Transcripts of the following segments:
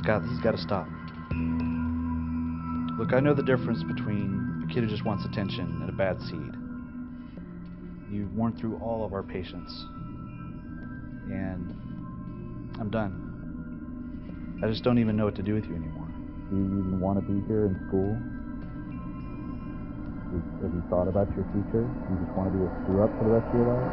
Scott, this has got to stop. Look, I know the difference between a kid who just wants attention and a bad seed. You've worn through all of our patience. And I'm done. I just don't even know what to do with you anymore. Do you even want to be here in school? Have you thought about your future? Do you just want to be a screw-up for the rest of your life?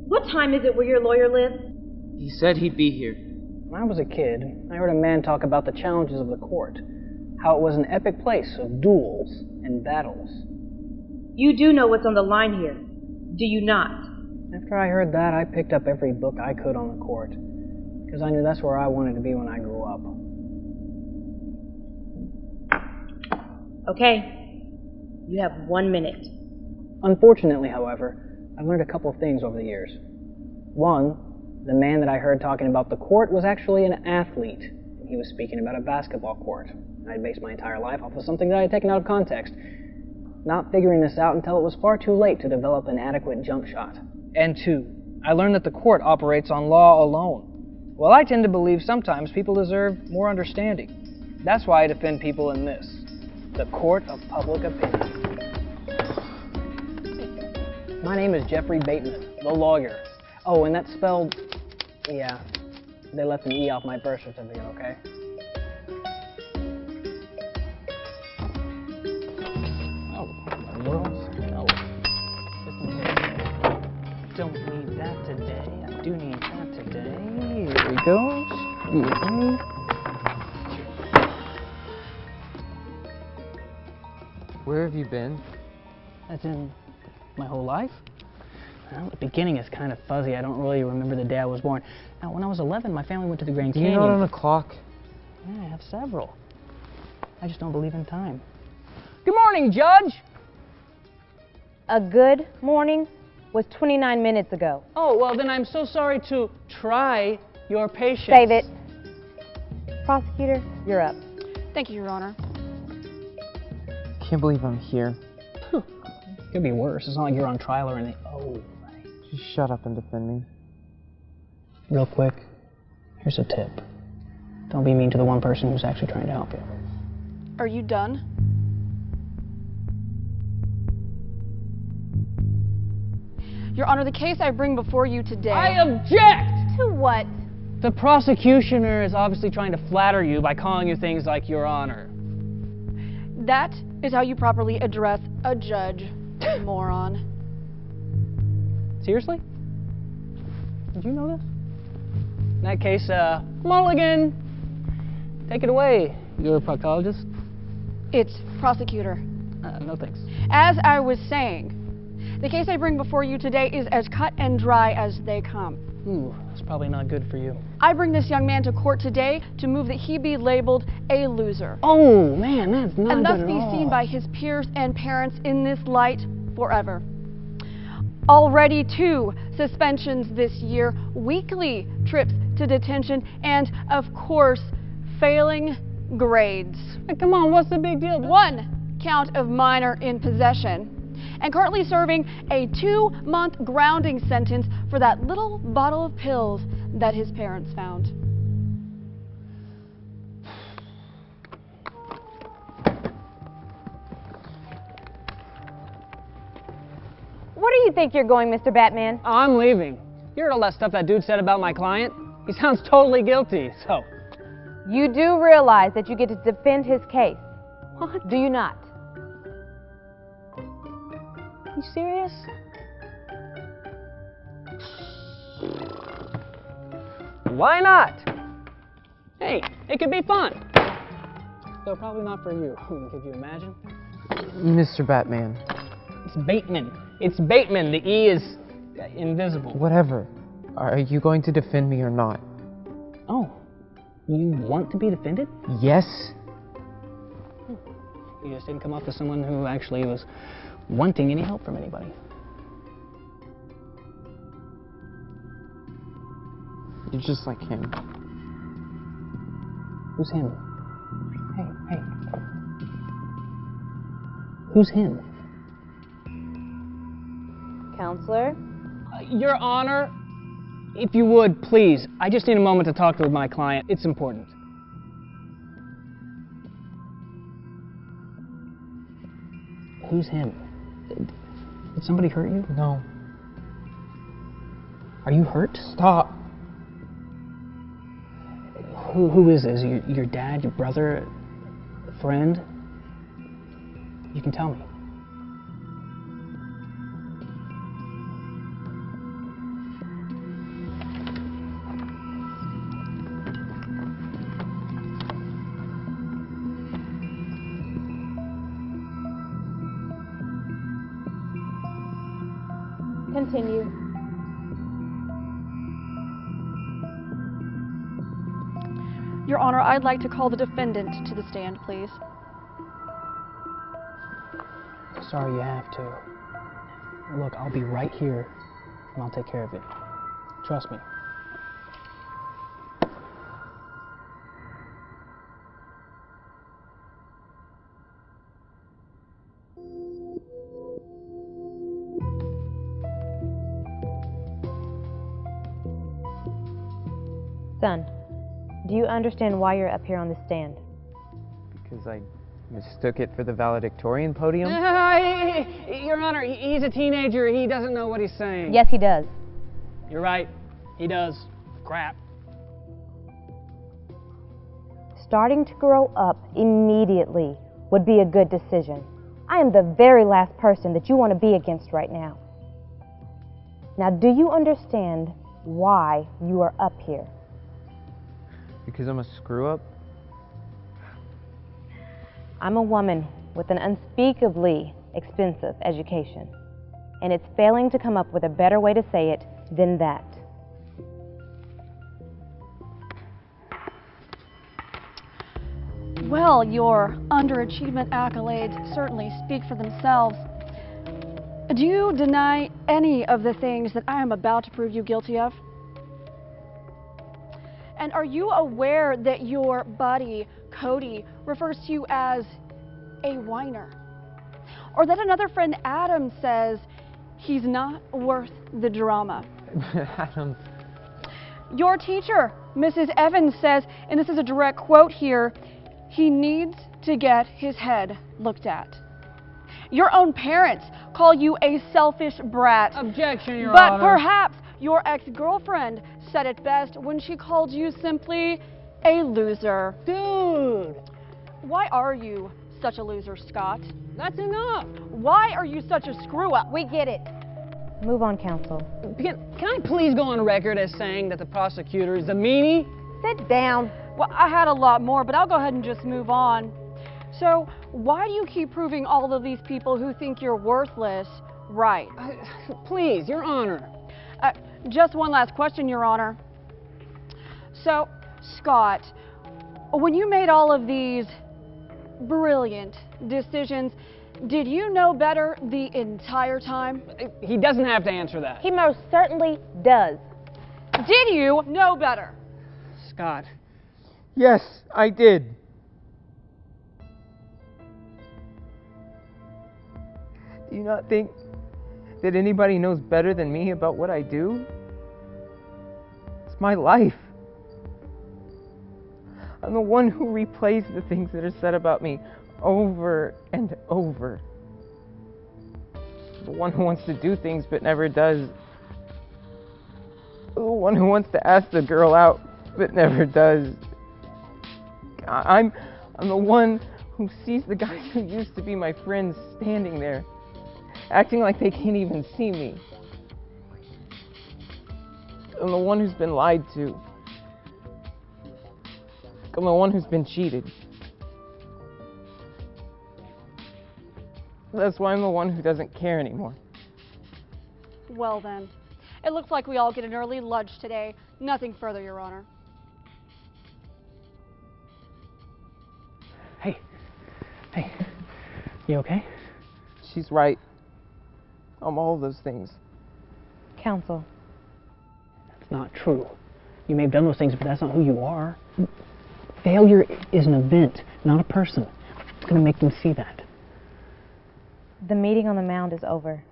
What time is it where your lawyer lives? He said he'd be here. When I was a kid, I heard a man talk about the challenges of the court, how it was an epic place of duels and battles. You do know what's on the line here, do you not? After I heard that, I picked up every book I could on the court, because I knew that's where I wanted to be when I grew up. Okay, you have 1 minute. Unfortunately, however, I've learned a couple of things over the years. One, the man that I heard talking about the court was actually an athlete. He was speaking about a basketball court. I based my entire life off of something that I had taken out of context, not figuring this out until it was far too late to develop an adequate jump shot. And two, I learned that the court operates on law alone. Well, I tend to believe sometimes people deserve more understanding. That's why I defend people in this, the court of public opinion. My name is Jeffrey Bateman, the lawyer. Oh, and that's spelled... yeah, they left an E off my birth certificate, okay? Oh, my world's... no. Just in case. Don't need that today. I do need that today. Here we go. Excuse me. Where have you been? That's in my whole life? Well, the beginning is kind of fuzzy. I don't really remember the day I was born. Now, when I was 11, my family went to the Grand Canyon. You're not on a clock. Yeah, I have several. I just don't believe in time. Good morning, Judge! A good morning was 29 minutes ago. Oh, well, then I'm so sorry to try your patience. Save it. Prosecutor, you're up. Thank you, Your Honor. Can't believe I'm here. Could be worse. It's not like you're on trial or anything. Oh, right. Just shut up and defend me. Real quick, here's a tip. Don't be mean to the one person who's actually trying to help you. Are you done? Your Honor, the case I bring before you today... I object! To what? The prosecutioner is obviously trying to flatter you by calling you things like Your Honor. That is how you properly address a judge, moron. Seriously? Did you know this? In that case, Mulligan, take it away. You're a proctologist? It's prosecutor. No thanks. As I was saying, the case I bring before you today is as cut and dry as they come. Ooh, that's probably not good for you. I bring this young man to court today to move that he be labeled a loser. Oh, man, that's not and thus good at be all. seen by his peers and parents in this light forever. Already 2 suspensions this year, weekly trips to detention, and, of course, failing grades. Hey, come on, what's the big deal? 1 count of minor in possession, and currently serving a 2-month grounding sentence for that little bottle of pills that his parents found. Where do you think you're going, Mr. Batman? I'm leaving. You heard all that stuff that dude said about my client? He sounds totally guilty, so... You do realize that you get to defend his case. What? Do you not? You serious? Why not? Hey, it could be fun. Though probably not for you. Could you imagine? Mr. Batman. It's Bateman. It's Bateman. The E is invisible. Whatever. Are you going to defend me or not? Oh, you want to be defended? Yes. You just didn't come off as someone who actually was wanting any help from anybody. You're just like him. Who's him? Hey. Who's him? Counselor? Your Honor, if you would, please. I just need a moment to talk with my client. It's important. Who's him? Did somebody hurt you? No. Are you hurt? Stop. Who is this? Your dad, your brother, a friend? You can tell me. Continue. Your Honor, I'd like to call the defendant to the stand, please. Sorry you have to. Look, I'll be right here, and I'll take care of it. Trust me. Son, do you understand why you're up here on the stand? Because I mistook it for the valedictorian podium? Your Honor, he's a teenager. He doesn't know what he's saying. Yes, he does. You're right. He does. Crap. Starting to grow up immediately would be a good decision. I am the very last person that you want to be against right now. Now, do you understand why you are up here? Because I'm a screw-up? I'm a woman with an unspeakably expensive education, and it's failing to come up with a better way to say it than that. Well, your underachievement accolades certainly speak for themselves. Do you deny any of the things that I am about to prove you guilty of? And are you aware that your buddy, Cody, refers to you as a whiner? Or that another friend, Adam, says he's not worth the drama? Adam. Your teacher, Mrs. Evans, says, and this is a direct quote here, he needs to get his head looked at. Your own parents call you a selfish brat. Objection, Your But Honor. perhaps your ex-girlfriend said it best when she called you simply a loser. Dude, Why are you such a loser, Scott? that's enough. Why are you such a screw-up? We get it. Move on, counsel. Can I please go on record as saying that the prosecutor is a meanie? Sit down. Well, I had a lot more, but I'll go ahead and just move on. So, why do you keep proving all of these people who think you're worthless right? Please, Your Honor. Just one last question, Your Honor. So, Scott, when you made all of these brilliant decisions, did you know better the entire time? He doesn't have to answer that. He most certainly does. Did you know better? Scott. Yes, I did. Do you not think that anybody knows better than me about what I do? It's my life. I'm the one who replays the things that are said about me over and over. The one who wants to do things but never does. The one who wants to ask the girl out but never does. I'm the one who sees the guys who used to be my friends standing there, acting like they can't even see me. I'm the one who's been lied to. I'm the one who's been cheated. That's why I'm the one who doesn't care anymore. Well then, it looks like we all get an early lunch today. Nothing further, Your Honor. Hey, you okay? She's right. I'm all of those things. Counsel. That's not true. You may have done those things, but that's not who you are. Failure is an event, not a person. It's going to make them see that. The meeting on the mound is over.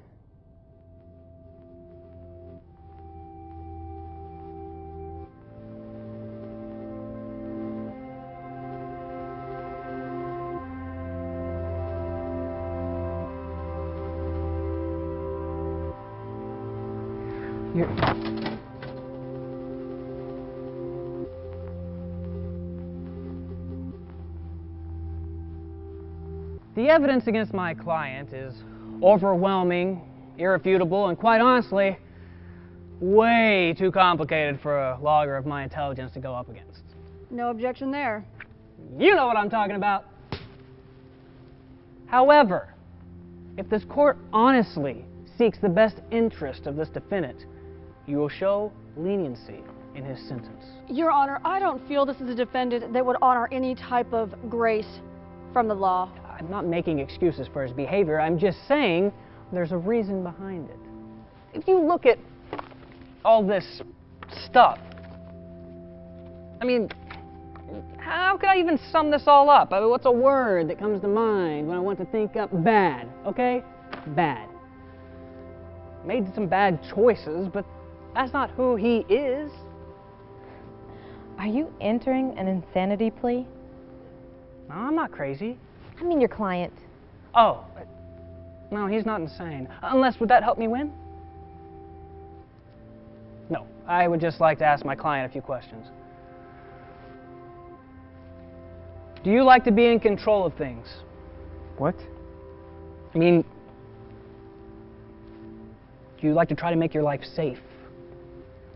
The evidence against my client is overwhelming, irrefutable, and quite honestly, way too complicated for a logger of my intelligence to go up against. No objection there. You know what I'm talking about. However, if this court honestly seeks the best interest of this defendant, you will show leniency in his sentence. Your Honor, I don't feel this is a defendant that would honor any type of grace from the law. I'm not making excuses for his behavior. I'm just saying there's a reason behind it. If you look at all this stuff, I mean, how could I even sum this all up? I mean, what's a word that comes to mind when I want to think up bad, okay? Bad. Made some bad choices, but that's not who he is. Are you entering an insanity plea? No, I'm not crazy. I mean your client. Oh, no, he's not insane. Unless, would that help me win? No, I would just like to ask my client a few questions. Do you like to be in control of things? What? I mean, do you like to try to make your life safe?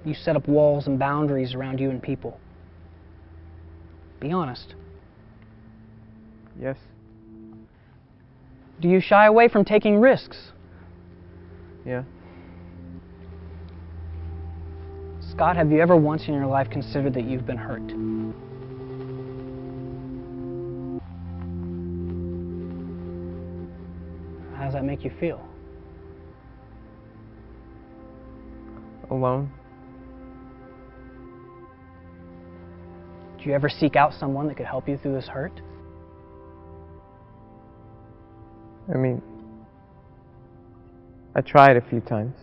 You set up walls and boundaries around you and people. Be honest. Yes. Do you shy away from taking risks? Yeah. Scott, have you ever once in your life considered that you've been hurt? How does that make you feel? Alone? Do you ever seek out someone that could help you through this hurt? I mean, I tried a few times,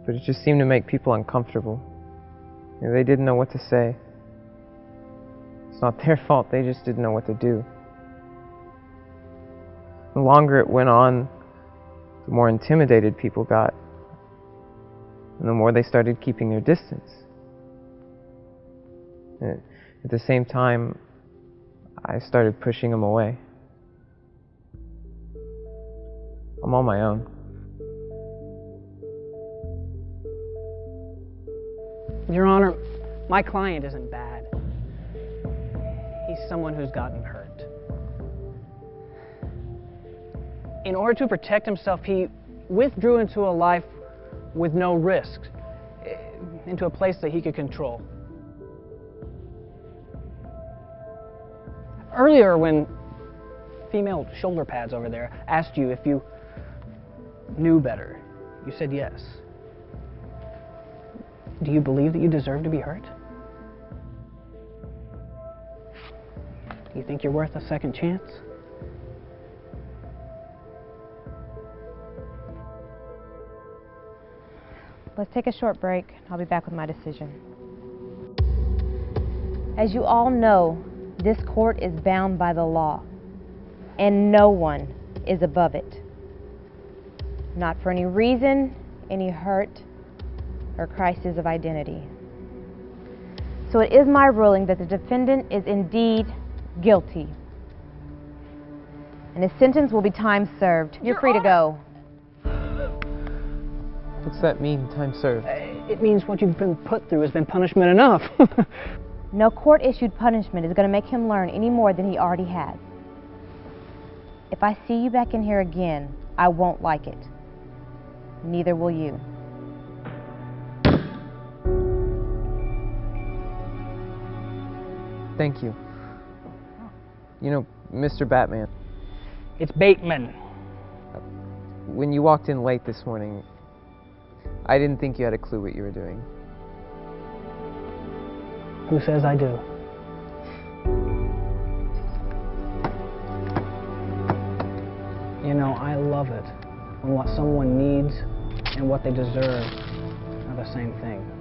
but it just seemed to make people uncomfortable. You know, they didn't know what to say. It's not their fault, they just didn't know what to do. The longer it went on, the more intimidated people got, and the more they started keeping their distance. And at the same time, I started pushing them away. I'm on my own. Your Honor, my client isn't bad. He's someone who's gotten hurt. In order to protect himself, he withdrew into a life with no risk, into a place that he could control. Earlier, when female shoulder pads over there asked you if you knew better, you said yes. Do you believe that you deserve to be hurt? Do you think you're worth a second chance? Let's take a short break. I'll be back with my decision. As you all know, this court is bound by the law, and no one is above it. Not for any reason, any hurt, or crisis of identity. So it is my ruling that the defendant is indeed guilty, and his sentence will be time served. You're free to go. What's that mean, time served? It means what you've been put through has been punishment enough. No court-issued punishment is going to make him learn any more than he already has. If I see you back in here again, I won't like it. Neither will you. Thank you. You know, Mr. Batman, It's Bateman. when you walked in late this morning, I didn't think you had a clue what you were doing. Who says I do? You know, I love it when what someone needs and what they deserve are the same thing.